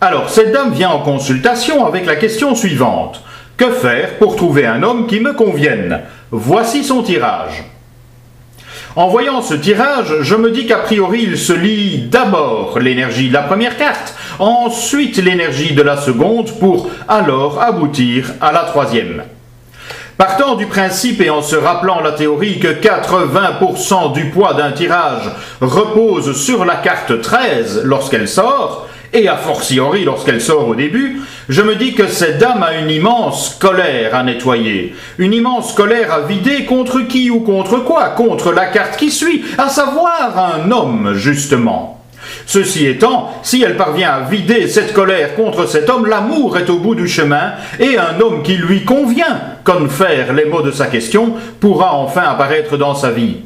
Alors, cette dame vient en consultation avec la question suivante. Que faire pour trouver un homme qui me convienne? Voici son tirage. En voyant ce tirage, je me dis qu'a priori il se lie d'abord l'énergie de la première carte, ensuite l'énergie de la seconde pour alors aboutir à la troisième. Partant du principe et en se rappelant la théorie que 80% du poids d'un tirage repose sur la carte 13 lorsqu'elle sort, et a fortiori lorsqu'elle sort au début, je me dis que cette dame a une immense colère à nettoyer, une immense colère à vider contre qui ou contre quoi? Contre la carte qui suit, à savoir un homme, justement. Ceci étant, si elle parvient à vider cette colère contre cet homme, l'amour est au bout du chemin et un homme qui lui convient, confère les mots de sa question, pourra enfin apparaître dans sa vie.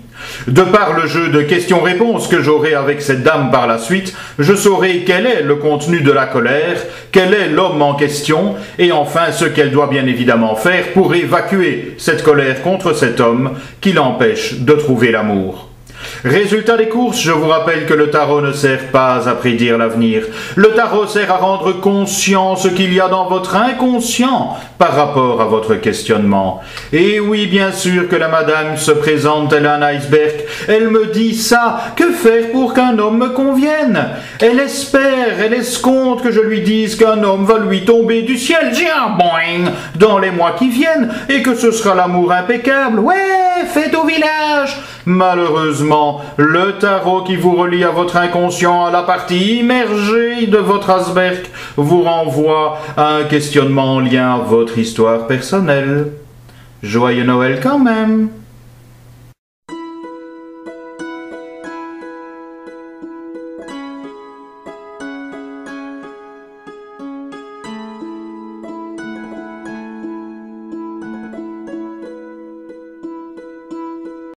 De par le jeu de questions-réponses que j'aurai avec cette dame par la suite, je saurai quel est le contenu de la colère, quel est l'homme en question, et enfin ce qu'elle doit bien évidemment faire pour évacuer cette colère contre cet homme qui l'empêche de trouver l'amour. Résultat des courses, je vous rappelle que le tarot ne sert pas à prédire l'avenir. Le tarot sert à rendre conscient ce qu'il y a dans votre inconscient par rapport à votre questionnement. Et oui, bien sûr que la madame se présente tel un iceberg. Elle me dit ça, que faire pour qu'un homme me convienne? Elle espère, elle escompte que je lui dise qu'un homme va lui tomber du ciel, tiens, boing, dans les mois qui viennent, et que ce sera l'amour impeccable. Ouais, fête au village. Malheureusement, le tarot qui vous relie à votre inconscient, à la partie immergée de votre iceberg, vous renvoie à un questionnement en lien à votre histoire personnelle. Joyeux Noël quand même!